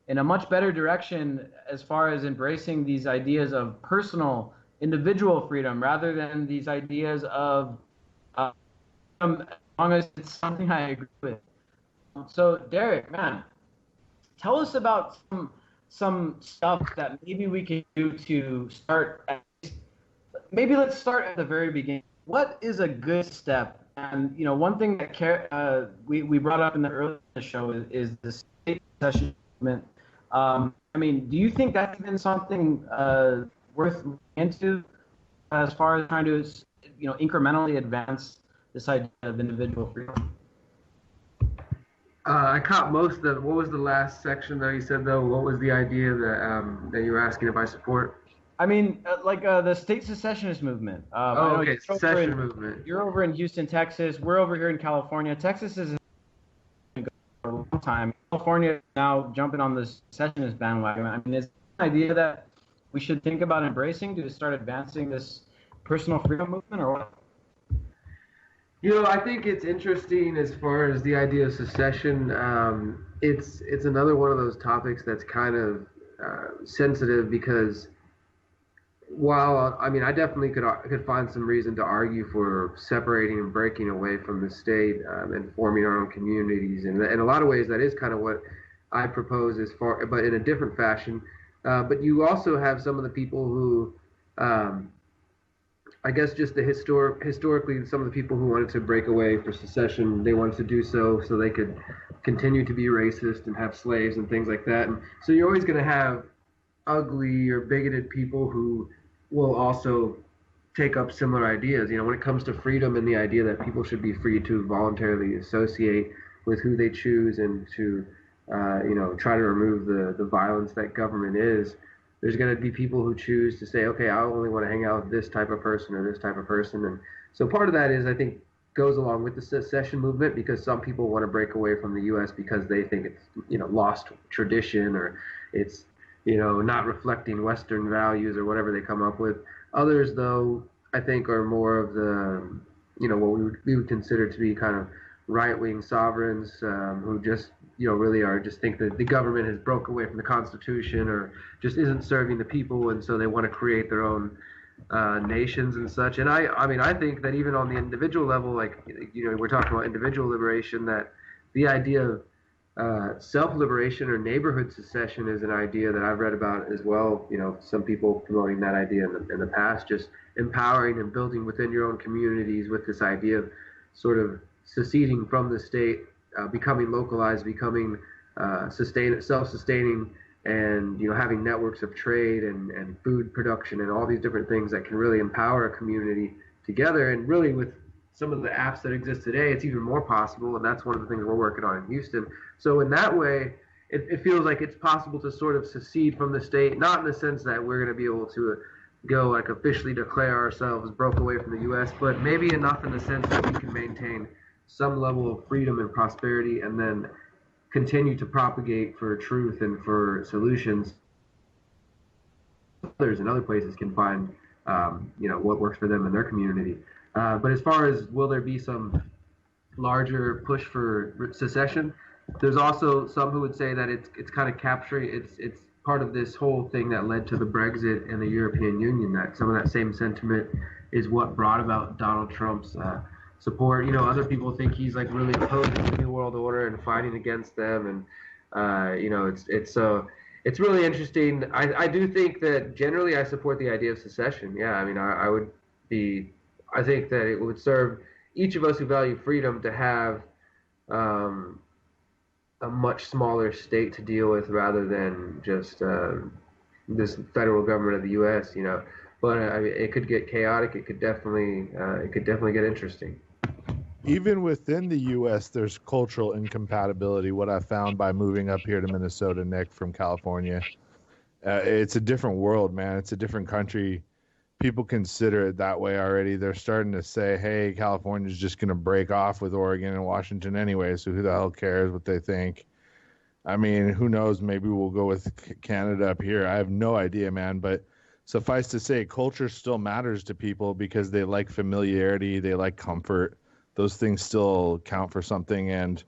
C: in a much better direction as far as embracing these ideas of personal individual freedom rather than these ideas of as long as it's something I agree with. So Derek, man, tell us about some stuff that maybe we can do to start. Maybe let's start at the very beginning. What is a good step? And one thing that we brought up in the earlier show is the state session movement. I mean, do you think that's even something worth looking into as far as trying to incrementally advance this idea of individual freedom?
G: I caught most of what was the last section that you said though? What was the idea that you were asking if I support?
C: I mean, the state secessionist movement.
G: Okay, secession movement.
C: You're over in Houston, Texas. We're over here in California. Texas is for a long time. California is now jumping on the secessionist bandwagon. I mean, is the idea that we should think about embracing to start advancing this personal freedom movement, or what?
G: I think it's interesting as far as the idea of secession. It's another one of those topics that's kind of sensitive because while I definitely could find some reason to argue for separating and breaking away from the state and forming our own communities, and in a lot of ways that is kind of what I propose but in a different fashion. But you also have some of the people who I guess just historically, some of the people who wanted to break away for secession, they wanted to do so they could continue to be racist and have slaves and things like that. And so you're always going to have ugly or bigoted people who will also take up similar ideas. When it comes to freedom and the idea that people should be free to voluntarily associate with who they choose and to, try to remove the violence that government is. There's going to be people who choose to say, okay, I only want to hang out with this type of person or this type of person. And so part of that is, I think, goes along with the secession movement because some people want to break away from the U.S. because they think it's, lost tradition or it's, not reflecting Western values or whatever they come up with. Others, though, I think are more of the, what we would consider to be kind of right-wing sovereigns who just, really are just think that the government has broke away from the Constitution or just isn't serving the people, and so they want to create their own nations and such. And I think that even on the individual level, like we're talking about individual liberation, that the idea of self-liberation or neighborhood secession is an idea that I've read about as well. Some people promoting that idea in the past, just empowering and building within your own communities with this idea of sort of seceding from the state, becoming localized, becoming self-sustaining, and having networks of trade and food production and all these different things that can really empower a community together. And really with some of the apps that exist today, it's even more possible, and that's one of the things we're working on in Houston. So in that way, it feels like it's possible to sort of secede from the state, not in the sense that we're going to be able to go like officially declare ourselves broke away from the U.S., but maybe enough in the sense that we can maintain some level of freedom and prosperity and then continue to propagate for truth and for solutions. Others in other places can find, what works for them in their community. But as far as will there be some larger push for secession, there's also some who would say that it's kind of capturing, it's part of this whole thing that led to the Brexit and the European Union, that some of that same sentiment is what brought about Donald Trump's support. Other people think he's like really opposing the New World Order and fighting against them, and it's really interesting. I do think that generally I support the idea of secession. Yeah, I think that it would serve each of us who value freedom to have a much smaller state to deal with rather than just this federal government of the U.S. But it could get chaotic. It could definitely get interesting.
D: Even within the U.S., there's cultural incompatibility. What I found by moving up here to Minnesota, Nick, from California, it's a different world, man. It's a different country. People consider it that way already. They're starting to say, hey, California's just going to break off with Oregon and Washington anyway, so who the hell cares what they think? I mean, who knows? Maybe we'll go with Canada up here. I have no idea, man. But suffice to say, culture still matters to people because they like familiarity. They like comfort. Those things still count for something. And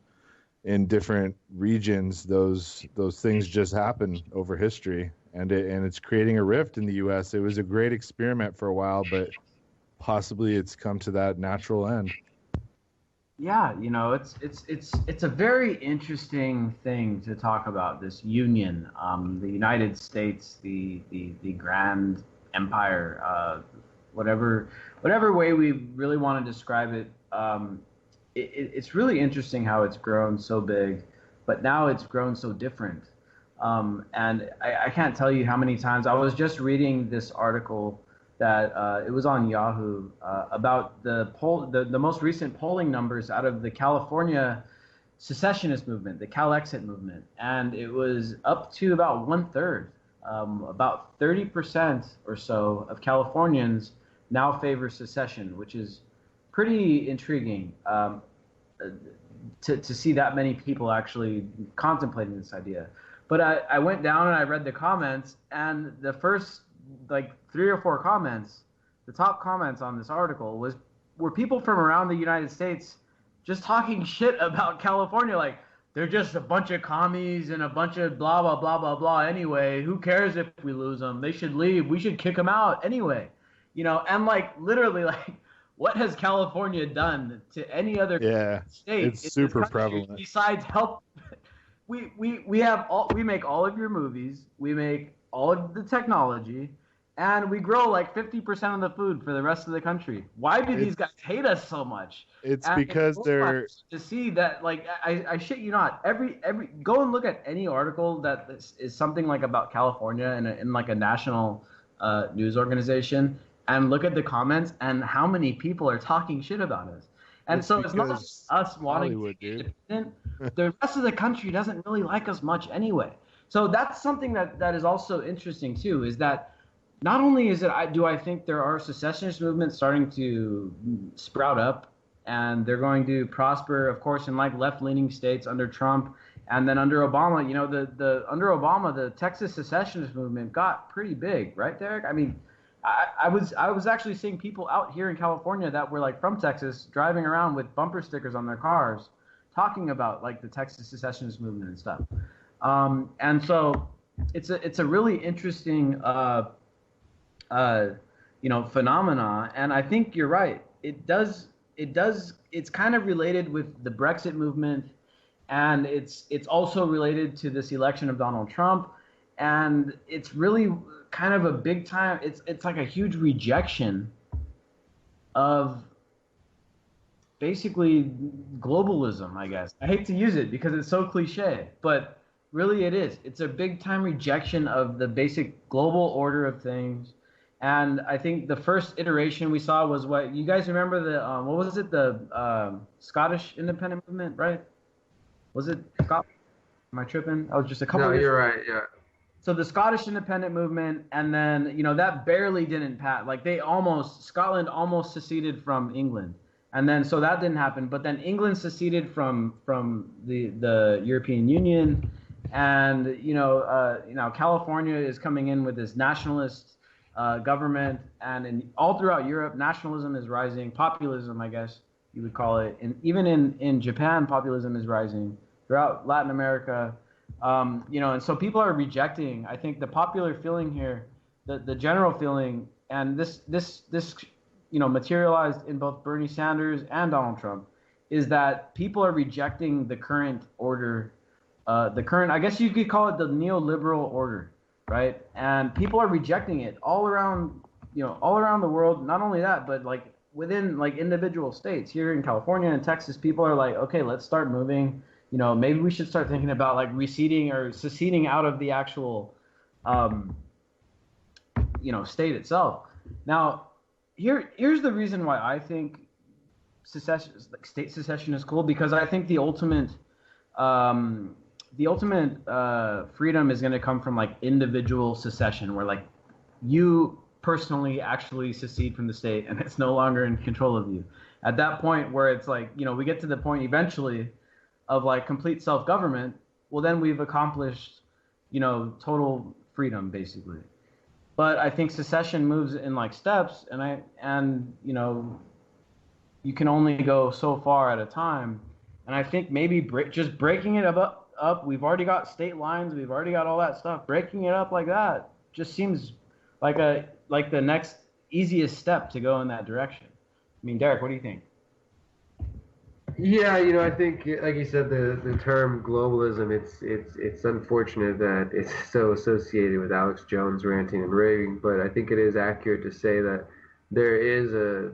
D: in different regions, those things just happen over history. and it's creating a rift in the U.S. It was a great experiment for a while, but possibly it's come to that natural end.
C: Yeah, it's a very interesting thing to talk about, this union, the United States, the grand empire, whatever way we really want to describe it. It's really interesting how it's grown so big, but now it's grown so different. And I can't tell you how many times I was just reading this article that it was on Yahoo about the most recent polling numbers out of the California secessionist movement, the Cal-Exit movement, and it was up to about 1/3. About 30% or so of Californians now favor secession, which is pretty intriguing to see that many people actually contemplating this idea. But I went down and I read the comments, and the first like 3 or 4 comments, the top comments on this article were people from around the United States just talking shit about California, like they're just a bunch of commies and a bunch of blah blah blah blah blah anyway. Who cares if we lose them? They should leave. We should kick them out anyway. And like literally, like what has California done to any other state?
D: It's super prevalent.
C: Besides help, we make all of your movies. We make all of the technology, and we grow like 50% of the food for the rest of the country. Why do these guys hate us so much?
D: It's because they're
C: to see that, like, I shit you not, every go and look at any article that is something like about California in like a national news organization, and look at the comments and how many people are talking shit about us. And so it's not us wanting to be independent. The rest of the country doesn't really like us much anyway. So that's something that is also interesting too, is that not only do I think there are secessionist movements starting to sprout up, and they're going to prosper, of course, in like left-leaning states under Trump, and then under Obama. Under Obama, the Texas secessionist movement got pretty big, right, Derek? I mean, I was actually seeing people out here in California that were like from Texas driving around with bumper stickers on their cars, talking about like the Texas secessionist movement and stuff. And so it's a really interesting phenomena, and I think you're right. It's kind of related with the Brexit movement, and it's also related to this election of Donald Trump, and it's really kind of a big time. It's like a huge rejection of basically globalism, I guess. I hate to use it because it's so cliche, but really it is. It's a big time rejection of the basic global order of things. And I think the first iteration we saw was what you guys remember, the Scottish independent movement, right? Was it Scotland? Am I tripping? I was just a couple.
G: No,
C: years
G: you're right. Yeah.
C: So the Scottish independent movement, and then that barely didn't pass. Like Scotland almost seceded from England, and then so that didn't happen. But then England seceded from the European Union, and California is coming in with this nationalist government, and all throughout Europe, nationalism is rising, populism, I guess you would call it, and even in Japan, populism is rising throughout Latin America. And so people are rejecting. I think the popular feeling here, the general feeling, and this materialized in both Bernie Sanders and Donald Trump, is that people are rejecting the current order, I guess you could call it the neoliberal order, right? And people are rejecting it all around the world. Not only that, but like within like individual states here in California and Texas, people are like, okay, let's start moving. Maybe we should start thinking about like receding or seceding out of the actual, state itself. Now, here's the reason why I think state secession is cool, because I think the ultimate freedom is going to come from like individual secession, where like you personally actually secede from the state and it's no longer in control of you. At that point where it's like, we get to the point eventually of like complete self-government, well then we've accomplished, total freedom basically. But I think secession moves in like steps, and you can only go so far at a time. And I think maybe just breaking it up up. We've already got state lines. We've already got all that stuff. Breaking it up like that just seems like the next easiest step to go in that direction. I mean, Derek, what do you think?
G: Yeah, I think, like you said, the term globalism, it's unfortunate that it's so associated with Alex Jones ranting and raving, but I think it is accurate to say that there is a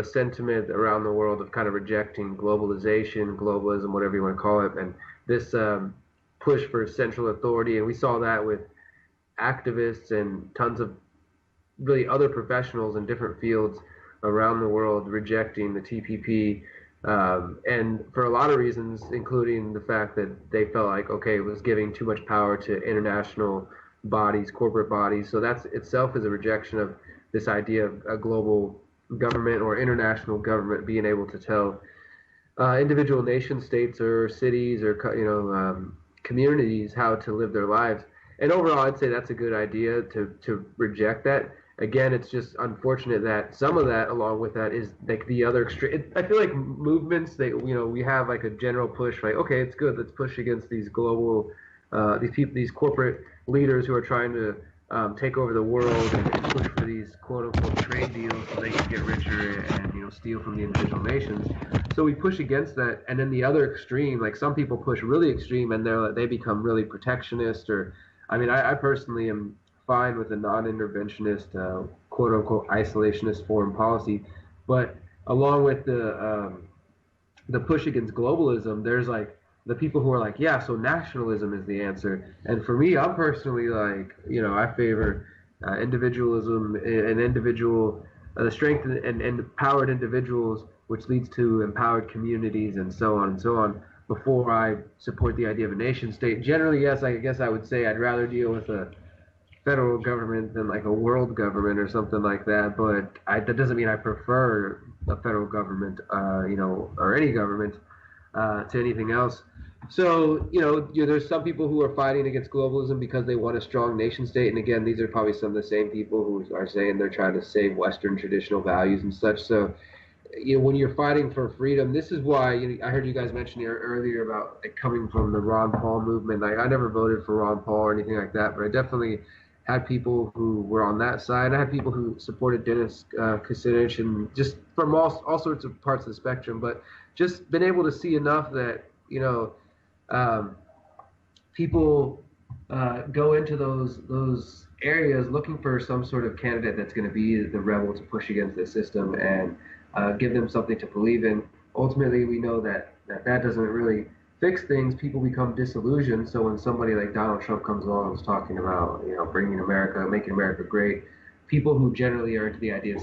G: sentiment around the world of kind of rejecting globalization, globalism, whatever you want to call it, and this push for central authority. And we saw that with activists and tons of really other professionals in different fields around the world rejecting the TPP. And for a lot of reasons, including the fact that they felt like, okay, it was giving too much power to international bodies, corporate bodies. So that's itself is a rejection of this idea of a global government or international government being able to tell individual nation states or cities or communities how to live their lives. And overall, I'd say that's a good idea to reject that. Again, it's just unfortunate that some of that, along with that, is like the other extreme. I feel like movements, we have like a general push, like, okay, it's good, let's push against these global, these corporate leaders who are trying to take over the world and push for these quote unquote trade deals so they can get richer and steal from the individual nations. So we push against that, and then the other extreme, like some people push really extreme, and they become really protectionist. Or, I mean, I personally am fine with a non-interventionist, quote-unquote isolationist foreign policy, but along with the push against globalism, there's like the people who are like, yeah, so nationalism is the answer. And for me, I'm personally like, I favor individualism and individual, the strength and empowered individuals, which leads to empowered communities and so on and so on. Before I support the idea of a nation state, generally, yes, I guess I would say I'd rather deal with a federal government than like a world government or something like that, but that doesn't mean I prefer a federal government, or any government to anything else. So, there's some people who are fighting against globalism because they want a strong nation state, and again, these are probably some of the same people who are saying they're trying to save Western traditional values and such. So, when you're fighting for freedom, this is why I heard you guys mention earlier about coming from the Ron Paul movement. Like, I never voted for Ron Paul or anything like that, but I definitely had people who were on that side. I had people who supported Dennis Kucinich, and just from all sorts of parts of the spectrum, but just been able to see enough that, people go into those areas looking for some sort of candidate that's going to be the rebel to push against the system and give them something to believe in. Ultimately, we know that doesn't really fix things. People become disillusioned. So when somebody like Donald Trump comes along and is talking about, making America great, people who generally are into the idea of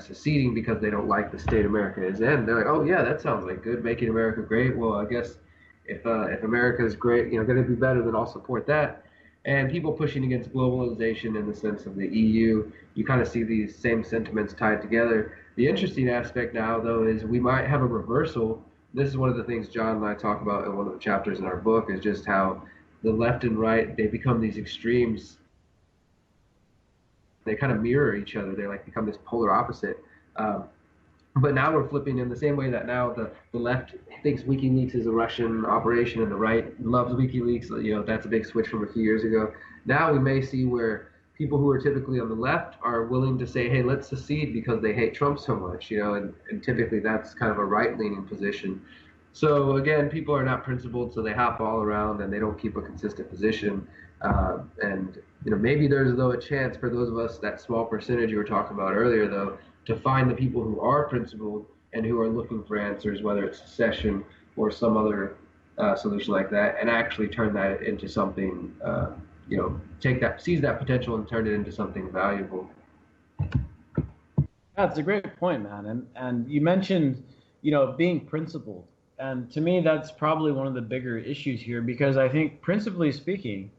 G: seceding because they don't like the state America is in, they're like, oh yeah, that sounds like good, making America great. Well, I guess if America is great, going to be better, then I'll support that. And people pushing against globalization in the sense of the EU, you kind of see these same sentiments tied together. The interesting aspect now, though, is we might have a reversal. This is one of the things John and I talk about in one of the chapters in our book, is just how the left and right, they become these extremes. They kind of mirror each other. They become this polar opposite. But now we're flipping in the same way that now the left thinks WikiLeaks is a Russian operation and the right loves WikiLeaks. That's a big switch from a few years ago. Now we may see where people who are typically on the left are willing to say, hey, let's secede because they hate Trump so much, and typically that's kind of a right-leaning position. So again, people are not principled, so they hop all around and they don't keep a consistent position. And maybe there's, though, a chance for those of us, that small percentage you were talking about earlier, though, to find the people who are principled and who are looking for answers, whether it's secession or some other solution like that, and actually turn that into something, seize that potential and turn it into something valuable.
C: That's a great point, man. And you mentioned, being principled. And to me, that's probably one of the bigger issues here, because I think, principally speaking,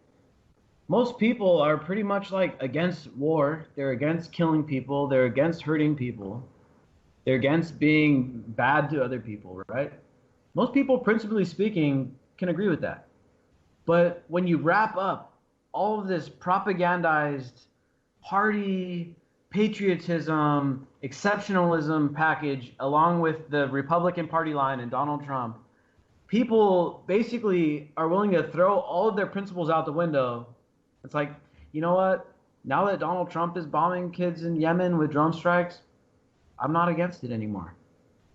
C: most people are pretty much against war. They're against killing people. They're against hurting people. They're against being bad to other people, right? Most people, principally speaking, can agree with that. But when you wrap up all of this propagandized party, patriotism, exceptionalism package along with the Republican Party line and Donald Trump, people basically are willing to throw all of their principles out the window. It's like, you know what? Now that Donald Trump is bombing kids in Yemen with drone strikes, I'm not against it anymore.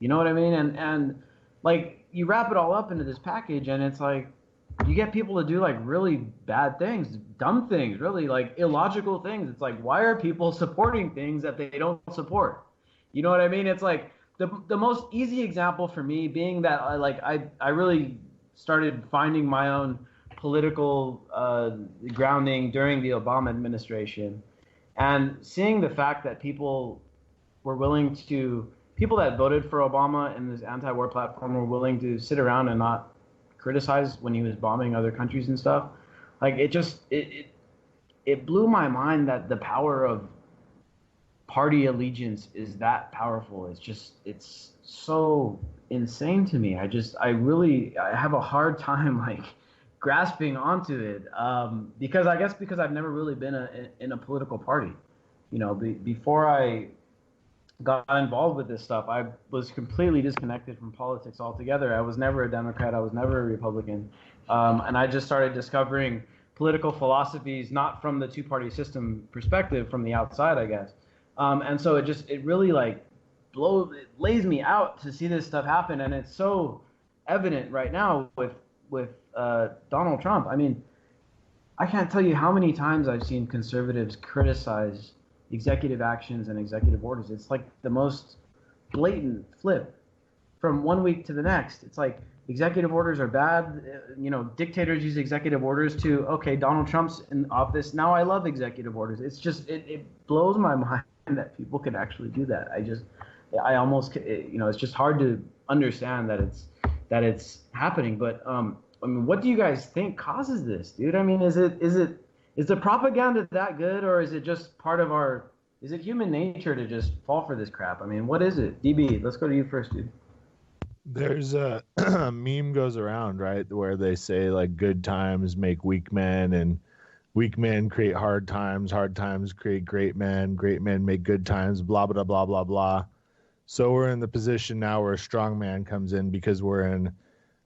C: You know what I mean? And like, you wrap it all up into this package, and it's like, you get people to do like really bad things, dumb things, really like illogical things. It's like, why are people supporting things that they don't support? You know what I mean? It's like the most easy example for me being that I really started finding my own political grounding during the Obama administration, and seeing the fact that people that voted for Obama and this anti-war platform were willing to sit around and not criticize when he was bombing other countries and stuff. Like, it blew my mind that the power of party allegiance is that powerful. It's so insane to me. I have a hard time like grasping onto it, because I've never really been in a political party. You know, before I got involved with this stuff, I was completely disconnected from politics altogether. I was never a Democrat. I was never a Republican. And I just started discovering political philosophies, not from the two-party system perspective, from the outside, I guess. And so it really like lays me out to see this stuff happen. And it's so evident right now with Donald Trump. I mean, I can't tell you how many times I've seen conservatives criticize executive actions and executive orders. It's like the most blatant flip from one week to the next. It's like executive orders are bad. You know, dictators use executive orders to, okay, Donald Trump's in office, now I love executive orders. It's just, it blows my mind that people could actually do that. It's just hard to understand that it's happening. But I mean, what do you guys think causes this, dude? I mean, is the propaganda that good, or is it just part of is it human nature to just fall for this crap? I mean, what is it? DB, let's go to you first, dude.
D: There's a meme goes around, right, where they say like good times make weak men, and weak men create hard times create great men make good times, blah, blah, blah, blah, blah. So we're in the position now where a strong man comes in because we're in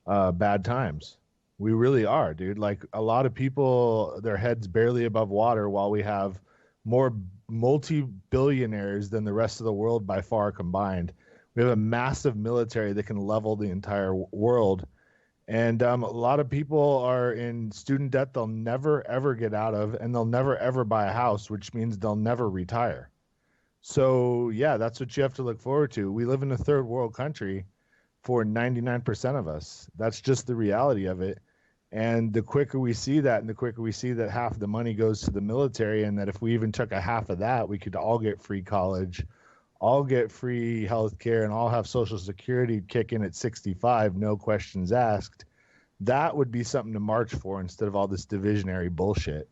D: bad times. We really are, dude. Like, a lot of people, their heads barely above water, while we have more multi-billionaires than the rest of the world by far combined. We have a massive military that can level the entire world. And a lot of people are in student debt they'll never, ever get out of, and they'll never, ever buy a house, which means they'll never retire. So, yeah, that's what you have to look forward to. We live in a third world country for 99% of us. That's just the reality of it. And the quicker we see that, and the quicker we see that half the money goes to the military, and that if we even took a half of that, we could all get free college, all get free health care, and all have Social Security kick in at 65, no questions asked, that would be something to march for instead of all this divisionary bullshit.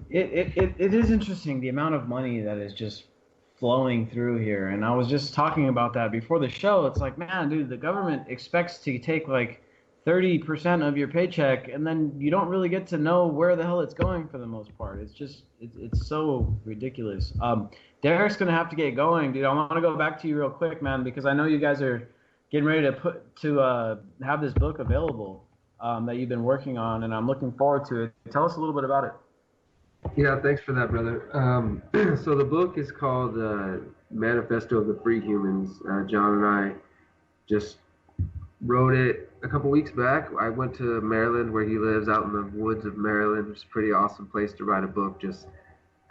C: It is interesting, the amount of money that is just flowing through here. And I was just talking about that before the show. It's like, man, dude, the government expects to take like 30% of your paycheck, and then you don't really get to know where the hell it's going for the most part. It's just, it's so ridiculous. Derek's going to have to get going, dude. I want to go back to you real quick, man, because I know you guys are getting ready to have this book available that you've been working on, and I'm looking forward to it. Tell us a little bit about it.
G: Yeah, thanks for that, brother. So the book is called Manifesto of the Free Humans. John and I just wrote it a couple weeks back. I went to Maryland, where he lives, out in the woods of Maryland. It's a pretty awesome place to write a book, just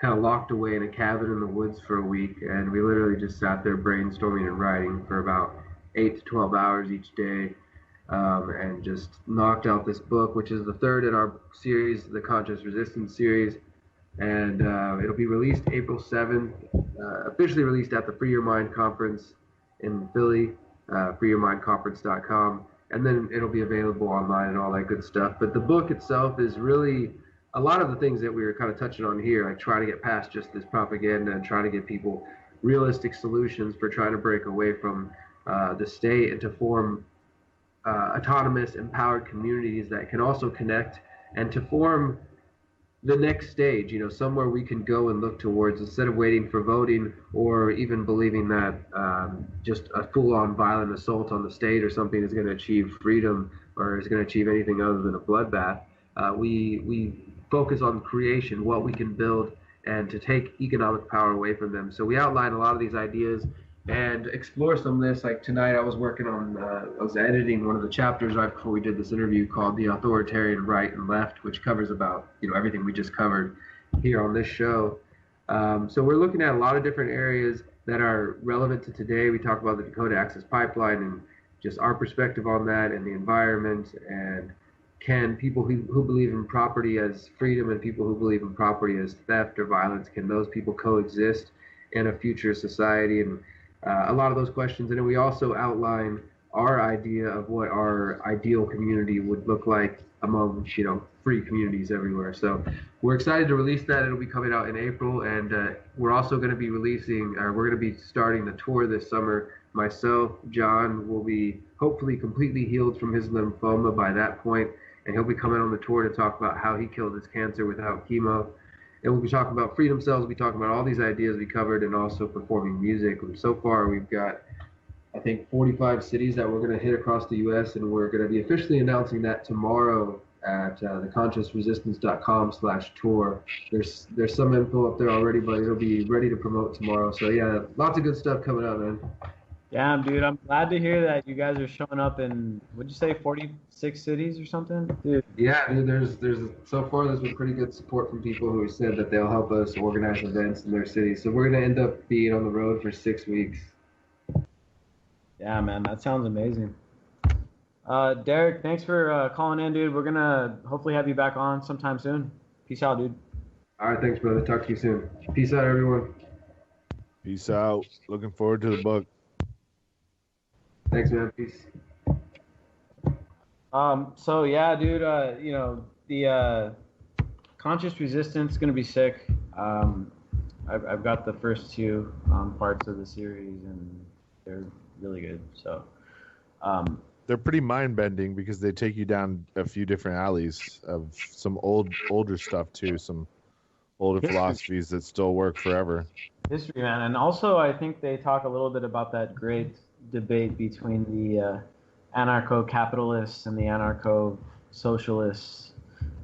G: kind of locked away in a cabin in the woods for a week. And we literally just sat there brainstorming and writing for about 8 to 12 hours each day, and just knocked out this book, which is the third in our series, the Conscious Resistance series. And it'll be released April 7th, officially released at the Free Your Mind Conference in Philly, freeyourmindconference.com, and then it'll be available online and all that good stuff. But the book itself is really a lot of the things that we were kind of touching on here, like trying to get past just this propaganda and trying to get people realistic solutions for trying to break away from the state and to form autonomous, empowered communities that can also connect, and to form the next stage, somewhere we can go and look towards instead of waiting for voting or even believing that just a full-on violent assault on the state or something is going to achieve freedom or is going to achieve anything other than a bloodbath. We focus on creation, what we can build, and to take economic power away from them. So we outline a lot of these ideas and explore some of this. Like tonight, I was working on, I was editing one of the chapters right before we did this interview called "The Authoritarian Right and Left," which covers about everything we just covered here on this show. So we're looking at a lot of different areas that are relevant to today. We talk about the Dakota Access Pipeline and just our perspective on that and the environment, and can people who believe in property as freedom and people who believe in property as theft or violence, can those people coexist in a future society? And a lot of those questions. And then we also outline our idea of what our ideal community would look like among, free communities everywhere. So we're excited to release that. It'll be coming out in April. And we're also going to be we're going to be starting the tour this summer. Myself, John, will be hopefully completely healed from his lymphoma by that point. And he'll be coming on the tour to talk about how he killed his cancer without chemo. And we'll be talking about freedom cells. We'll be talking about all these ideas we covered and also performing music. And so far, we've got, I think, 45 cities that we're going to hit across the U.S. And we're going to be officially announcing that tomorrow at theconsciousresistance.com/tour. There's some info up there already, but it'll be ready to promote tomorrow. So, yeah, lots of good stuff coming out, man.
C: Damn, dude, I'm glad to hear that you guys are showing up in, what'd you say, 46 cities or something? Dude.
G: Yeah, dude, there's so far there's been pretty good support from people who said that they'll help us organize events in their cities. So we're going to end up being on the road for 6 weeks.
C: Yeah, man, that sounds amazing. Derek, thanks for calling in, dude. We're going to hopefully have you back on sometime soon. Peace out, dude.
G: All right, thanks, brother. Talk to you soon. Peace out, everyone.
D: Peace out. Looking forward to the book.
G: Thanks, man. Peace.
C: So yeah, dude, the Conscious Resistance is gonna be sick. I've got the first two parts of the series, and they're really good. So
D: they're pretty mind-bending because they take you down a few different alleys of some older stuff too, some older philosophies that still work forever.
C: History, man, and also I think they talk a little bit about that great debate between the anarcho-capitalists and the anarcho-socialists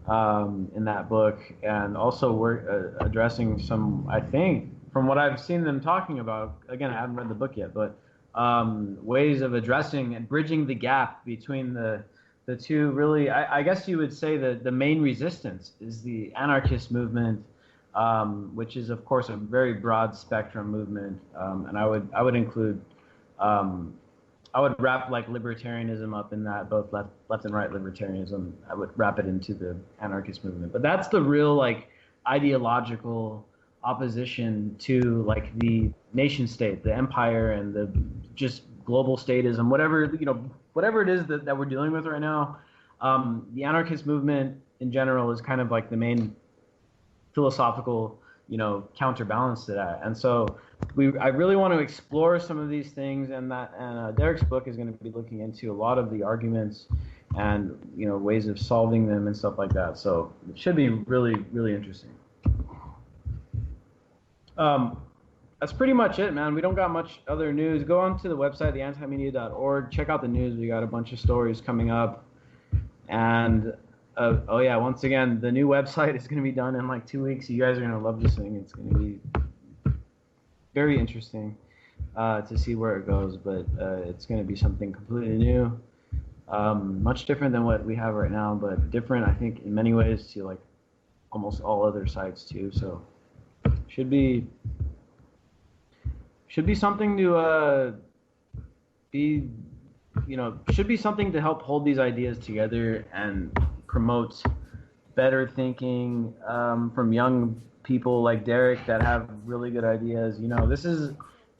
C: in that book, and also we're addressing some, I think, from what I've seen them talking about, again, I haven't read the book yet, but ways of addressing and bridging the gap between the two. Really, I guess you would say that the main resistance is the anarchist movement, which is, of course, a very broad spectrum movement, and I would include I would wrap like libertarianism up in that, both left and right libertarianism. I would wrap it into the anarchist movement. But that's the real like ideological opposition to like the nation state, the empire, and the just global statism, whatever it is that we're dealing with right now. The anarchist movement in general is kind of like the main philosophical counterbalance to that. And so I really want to explore some of these things, and Derek's book is going to be looking into a lot of the arguments and ways of solving them and stuff like that. So it should be really, really interesting. That's pretty much it, man. We don't got much other news. Go on to the website, theantimedia.org. Check out the news. We got a bunch of stories coming up. And once again, the new website is going to be done in like 2 weeks. You guys are going to love this thing. It's going to be very interesting to see where it goes, but it's going to be something completely new, much different than what we have right now, but different, I think, in many ways to like almost all other sites too. So should be something to should be something to help hold these ideas together and promote better thinking from young people like Derek that have really good ideas.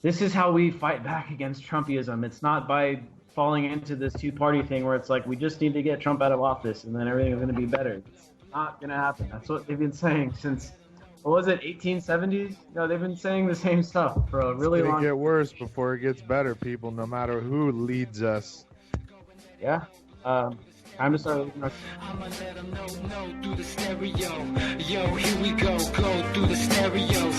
C: This is how we fight back against Trumpism. It's not by falling into this two-party thing where it's like we just need to get Trump out of office and then everything is going to be better. It's not going to happen. That's what they've been saying since, what was it, 1870s? They've been saying the same stuff for a really long time.
D: It's going to get worse before it gets better, people, no matter who leads us.
C: Yeah. Time to start leaving our
B: I'ma let 'em know through the stereo. Yo, here we go through the stereo.